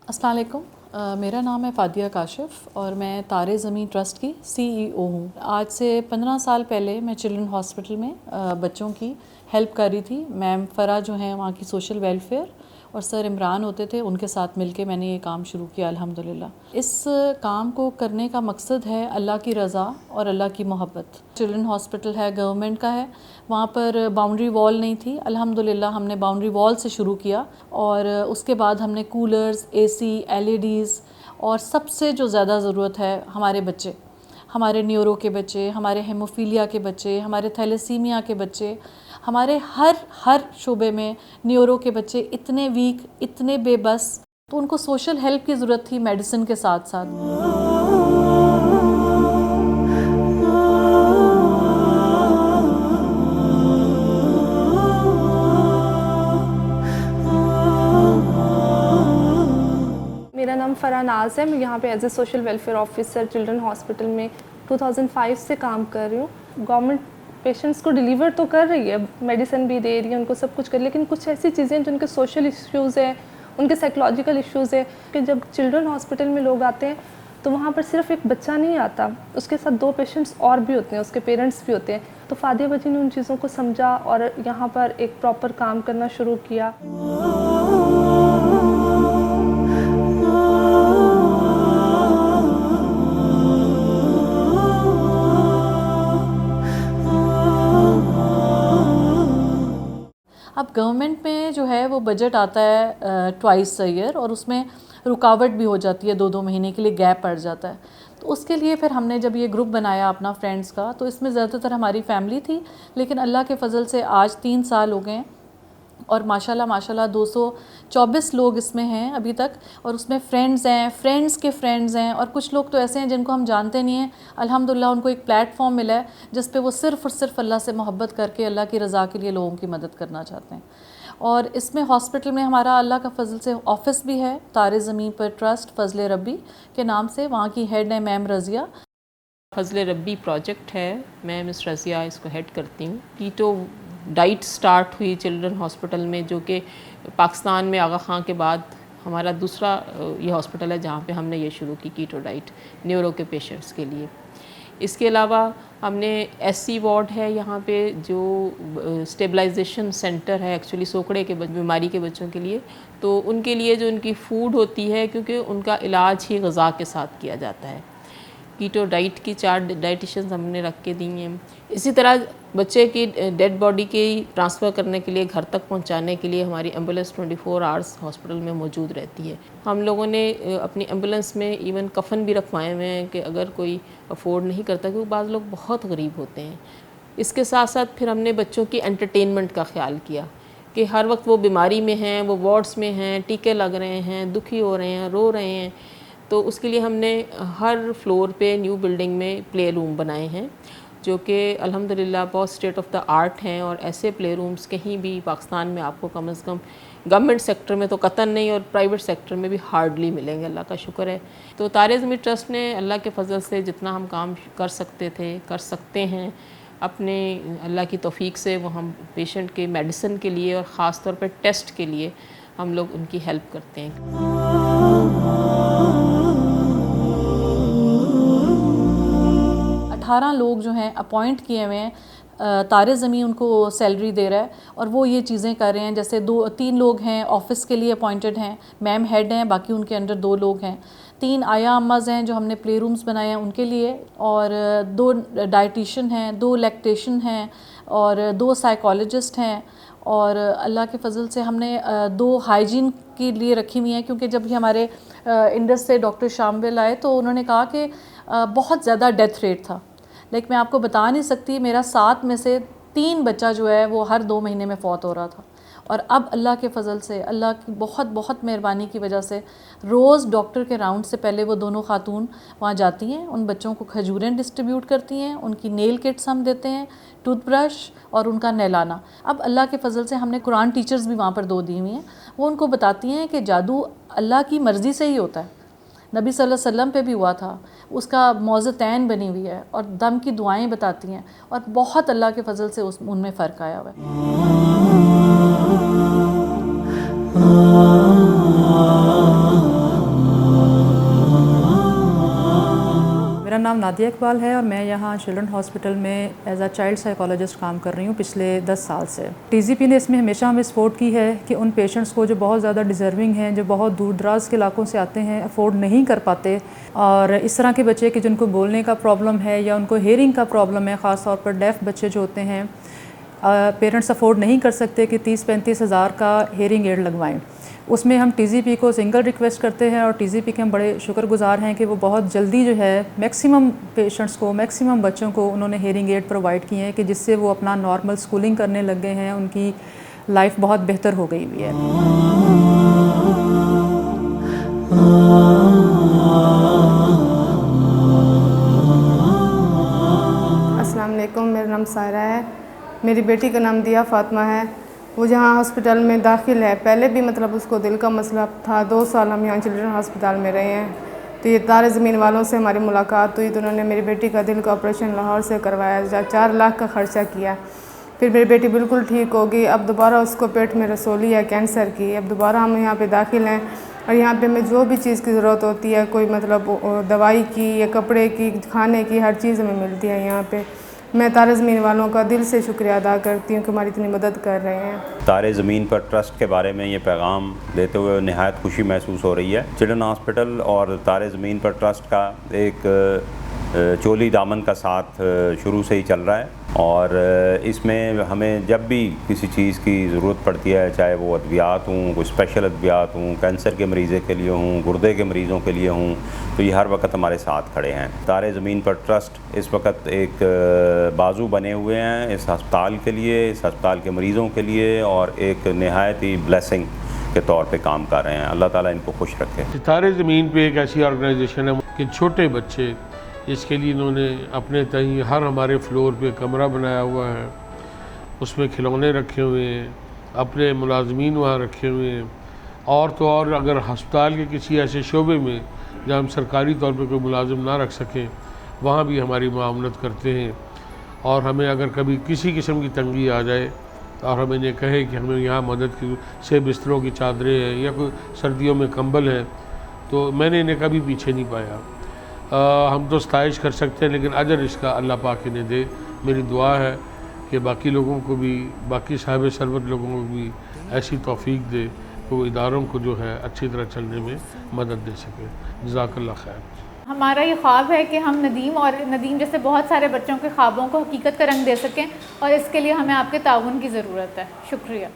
अस्सलाम वालेकुम। मेरा नाम है फ़ादिया काशिफ़ और मैं तारे ज़मीं ट्रस्ट की CEO हूँ। आज से 15 साल पहले मैं चिल्ड्रन हॉस्पिटल में बच्चों की हेल्प कर रही थी। मैम फ़रा जो हैं वहाँ की सोशल वेलफेयर और सर इमरान होते थे, उनके साथ मिलके मैंने ये काम शुरू किया अल्हम्दुलिल्लाह। इस काम को करने का मकसद है अल्लाह की रज़ा और अल्लाह की मोहब्बत। चिल्ड्रन हॉस्पिटल है, गवर्नमेंट का है, वहाँ पर बाउंड्री वॉल नहीं थी। अल्हम्दुलिल्लाह हमने बाउंड्री वॉल से शुरू किया और उसके बाद हमने कूलर्स, AC, LEDs और सबसे जो ज़्यादा ज़रूरत है हमारे बच्चे, हमारे न्यूरो के बच्चे, हमारे हेमोफीलिया के बच्चे, हमारे थैलेसीमिया के बच्चे, हमारे हर शोबे में न्यूरो के बच्चे इतने वीक, इतने बेबस, तो उनको सोशल हेल्प की ज़रूरत थी मेडिसिन के साथ साथ। मेरा नाम फ़रा नाज़ है। मैं यहाँ पे as a social welfare officer children hospital में 2005 से काम कर रही हूँ। गवर्नमेंट पेशेंट्स को डिलीवर तो कर रही है, मेडिसिन भी दे रही है, उनको सब कुछ कर, लेकिन कुछ ऐसी चीज़ें जिनके सोशल इश्यूज़ है, उनके साइकोलॉजिकल इश्यूज़ है कि जब चिल्ड्रन हॉस्पिटल में लोग आते हैं तो वहाँ पर सिर्फ एक बच्चा नहीं आता, उसके साथ 2 पेशेंट्स और भी होते हैं, उसके पेरेंट्स भी होते हैं। तो फ़ादिया बजी ने उन चीज़ों को समझा और यहाँ पर एक प्रॉपर काम करना शुरू किया। अब गवर्नमेंट में जो है वो बजट आता है ट्वाइस अ ईयर और उसमें रुकावट भी हो जाती है, 2-2 महीने के लिए गैप पड़ जाता है। तो उसके लिए फिर हमने जब ये ग्रुप बनाया अपना फ्रेंड्स का, तो इसमें ज़्यादातर हमारी फैमिली थी, लेकिन अल्लाह के फ़ज़ल से आज 3 साल हो गए हैं और माशाल्लाह 224 लोग इसमें हैं अभी तक, और उसमें फ्रेंड्स हैं, फ्रेंड्स के फ्रेंड्स हैं, और कुछ लोग तो ऐसे हैं जिनको हम जानते नहीं हैं। अल्हम्दुलिल्लाह उनको एक प्लेटफॉर्म मिला है जिस पे वो सिर्फ़ और सिर्फ अल्लाह से मोहब्बत करके अल्लाह की रज़ा के लिए लोगों की मदद करना चाहते हैं। और इसमें हॉस्पिटल में हमारा अल्लाह का फ़ज़ल से ऑफ़िस भी है, तारे ज़मीं पर ट्रस्ट फ़ज़ल रब्बी के नाम से। वहाँ की हेड है मैम रज़िया। फ़ज़ल रब्बी प्रोजेक्ट है, मैं मिस रज़िया इसको हेड करती हूँ। कीटो डाइट स्टार्ट हुई चिल्ड्रन हॉस्पिटल में, जो कि पाकिस्तान में आगा खां के बाद हमारा दूसरा ये हॉस्पिटल है जहाँ पे हमने ये शुरू की कीटो डाइट न्यूरो के पेशेंट्स के लिए। इसके अलावा हमने SC वार्ड है यहाँ पे, जो स्टेबलाइजेशन सेंटर है एक्चुअली सोकड़े के बीमारी के बच्चों के लिए। तो उनके लिए जो उनकी फ़ूड होती है, क्योंकि उनका इलाज ही ग़िज़ा के साथ किया जाता है, कीटो डाइट की 4 डाइटिशियंस हमने रख के दी हैं। इसी तरह बच्चे की डेड बॉडी के ट्रांसफ़र करने के लिए, घर तक पहुंचाने के लिए हमारी एम्बुलेंस 24 आवर्स हॉस्पिटल में मौजूद रहती है। हम लोगों ने अपनी एम्बुलेंस में इवन कफ़न भी रखवाए हुए हैं कि अगर कोई अफोर्ड नहीं करता, क्योंकि बाज़ लोग बहुत गरीब होते हैं। इसके साथ साथ फिर हमने बच्चों की एंटरटेनमेंट का ख्याल किया कि हर वक्त वो बीमारी में हैं, वो वार्ड्स में हैं, टीके लग रहे हैं, दुखी हो रहे हैं, रो रहे हैं। तो उसके लिए हमने हर फ्लोर पे न्यू बिल्डिंग में प्ले रूम बनाए हैं, जो कि अल्हम्दुलिल्लाह बहुत स्टेट ऑफ द आर्ट हैं। और ऐसे प्ले रूम्स कहीं भी पाकिस्तान में आपको कम से कम गवर्नमेंट सेक्टर में तो कतन नहीं, और प्राइवेट सेक्टर में भी हार्डली मिलेंगे, अल्लाह का शुक्र है। तो तारे ज़मीं ट्रस्ट ने अल्लाह के फ़ज़ल से जितना हम काम कर सकते थे, कर सकते हैं, अपने अल्लाह की तौफ़ीक से वो हम पेशेंट के मेडिसिन के लिए और ख़ास तौर पर टेस्ट के लिए हम लोग उनकी हेल्प करते हैं। 18 लोग जो हैं अपॉइंट किए हुए हैं, तारे ज़मीं उनको सैलरी दे रहा है और वो ये चीज़ें कर रहे हैं। जैसे 2-3 लोग हैं ऑफ़िस के लिए अपॉइंटेड हैं, मैम हेड हैं, बाकी उनके अंडर 2 लोग हैं। 3 आया अम्माज़ हैं जो हमने प्ले रूम्स बनाए हैं उनके लिए, और 2 डाइटिशियन हैं, 2 लैक्टेशन हैं, और 2 साइकोलॉजिस्ट हैं। और अल्लाह के फ़ज़ल से हमने 2 हाइजीन के लिए रखी हुई हैं, क्योंकि जब भी हमारे इंडस से डॉक्टर शामविल आए तो उन्होंने कहा कि बहुत ज़्यादा डेथ रेट था। मैं आपको बता नहीं सकती, मेरा 7 में से 3 बच्चा जो है वो हर 2 महीने में फ़ौत हो रहा था। और अब अल्लाह के फ़ज़ल से, अल्लाह की बहुत मेहरबानी की वजह से, रोज़ डॉक्टर के राउंड से पहले वो दोनों खातून वहाँ जाती हैं, उन बच्चों को खजूरें डिस्ट्रीब्यूट करती हैं, उनकी नेल किट्स हम देते हैं, टूथब्रश और उनका नहलाना। अब अल्लाह के फ़ज़ल से हमने कुरान टीचर्स भी वहाँ पर 2 दी हुई हैं, वो उनको बताती हैं कि जादू अल्लाह की मर्ज़ी से ही होता है। नबी सल्लल्लाहु अलैहि वसल्लम पे भी हुआ था, उसका मौज़तैन बनी हुई है, और दम की दुआएं बताती हैं, और बहुत अल्लाह के फ़ज़ल से उनमें फ़र्क आया हुआ है। نام نادیہ اقبال ہے اور میں یہاں چلڈرن ہاسپٹل میں ایز اے چائلڈ سائیکالوجسٹ کام کر رہی ہوں پچھلے 10 سال سے۔ ٹی زی پی نے اس میں ہمیشہ ہمیں سپورٹ کی ہے کہ ان پیشنٹس کو جو بہت زیادہ ڈیزرونگ ہیں، جو بہت دور دراز کے علاقوں سے آتے ہیں، افورڈ نہیں کر پاتے، اور اس طرح کے بچے کہ جن کو بولنے کا پرابلم ہے یا ان کو ہیئرنگ کا پرابلم ہے، خاص طور پر ڈیف بچے جو ہوتے ہیں، پیرنٹس افورڈ نہیں کر سکتے کہ 30-35 ہزار کا ہیئرنگ ایڈ لگوائیں۔ اس میں ہم ٹی زی پی کو سنگل ریکویسٹ کرتے ہیں، اور ٹی زی پی کے ہم بڑے شکر گزار ہیں کہ وہ بہت جلدی جو ہے میکسیمم پیشنٹس کو، میکسیمم بچوں کو انہوں نے ہیئرنگ ایڈ پرووائڈ کیے ہیں کہ جس سے وہ اپنا نارمل اسکولنگ کرنے لگ گئے ہیں، ان کی لائف بہت بہتر ہو گئی ہوئی ہے۔ السلام علیکم، میرا نام سائرہ ہے، میری بیٹی کا نام دیا فاطمہ ہے۔ وہ جہاں ہاسپٹل میں داخل ہے، پہلے بھی مطلب اس کو دل کا مسئلہ تھا، 2 سال ہم یہاں چلڈرن ہاسپٹل میں رہے ہیں۔ تو یہ تارے زمین والوں سے ہماری ملاقات ہوئی تو انہوں نے میری بیٹی کا دل کا آپریشن لاہور سے کروایا، 4 لاکھ کا خرچہ کیا۔ پھر میری بیٹی بالکل ٹھیک ہوگی، اب دوبارہ اس کو پیٹ میں رسولی ہے کینسر کی، اب دوبارہ ہم یہاں پہ داخل ہیں، اور یہاں پہ ہمیں جو بھی چیز کی ضرورت ہوتی ہے، کوئی مطلب دوائی کی یا کپڑے کی، کھانے کی، ہر چیز ہمیں ملتی ہے یہاں پہ۔ میں تارے زمین والوں کا دل سے شکریہ ادا کرتی ہوں کہ ہماری اتنی مدد کر رہے ہیں۔ تارے زمین پر ٹرسٹ کے بارے میں یہ پیغام دیتے ہوئے نہایت خوشی محسوس ہو رہی ہے۔ چلڈرن ہاسپٹل اور تارے زمین پر ٹرسٹ کا ایک چولی دامن کا ساتھ شروع سے ہی چل رہا ہے، اور اس میں ہمیں جب بھی کسی چیز کی ضرورت پڑتی ہے، چاہے وہ ادویات ہوں، کوئی اسپیشل ادویات ہوں، کینسر کے مریضے کے لیے ہوں، گردے کے مریضوں کے لیے ہوں، تو یہ ہر وقت ہمارے ساتھ کھڑے ہیں۔ تارے زمین پر ٹرسٹ اس وقت ایک بازو بنے ہوئے ہیں اس ہسپتال کے لیے، اس ہسپتال کے مریضوں کے لیے، اور ایک نہایت ہی بلیسنگ کے طور پہ کام کر رہے ہیں۔ اللہ تعالیٰ ان کو خوش رکھے۔ تارے زمین پہ ایک ایسی آرگنائزیشن ہے کہ چھوٹے بچے، اس کے لیے انہوں نے اپنے تئیں ہر ہمارے فلور پہ کمرہ بنایا ہوا ہے، اس میں کھلونے رکھے ہوئے ہیں، اپنے ملازمین وہاں رکھے ہوئے ہیں، اور تو اور اگر ہسپتال کے کسی ایسے شعبے میں جہاں ہم سرکاری طور پہ کوئی ملازم نہ رکھ سکیں، وہاں بھی ہماری معاونت کرتے ہیں، اور ہمیں اگر کبھی کسی قسم کی تنگی آ جائے اور ہمیں یہ کہے کہ ہمیں یہاں مدد کی سے بستروں کی چادریں ہیں یا کوئی سردیوں میں کمبل ہے، تو میں نے انہیں کبھی پیچھے نہیں پایا۔ ہم تو ستائش کر سکتے ہیں، لیکن اجر اس کا اللہ پاک انہیں دے۔ میری دعا ہے کہ باقی لوگوں کو بھی، باقی صاحب ثروت لوگوں کو بھی ایسی توفیق دے کہ وہ اداروں کو جو ہے اچھی طرح چلنے میں مدد دے سکے۔ جزاک اللہ خیر۔ ہمارا یہ خواب ہے کہ ہم ندیم جیسے بہت سارے بچوں کے خوابوں کو حقیقت کا رنگ دے سکیں، اور اس کے لیے ہمیں آپ کے تعاون کی ضرورت ہے۔ شکریہ۔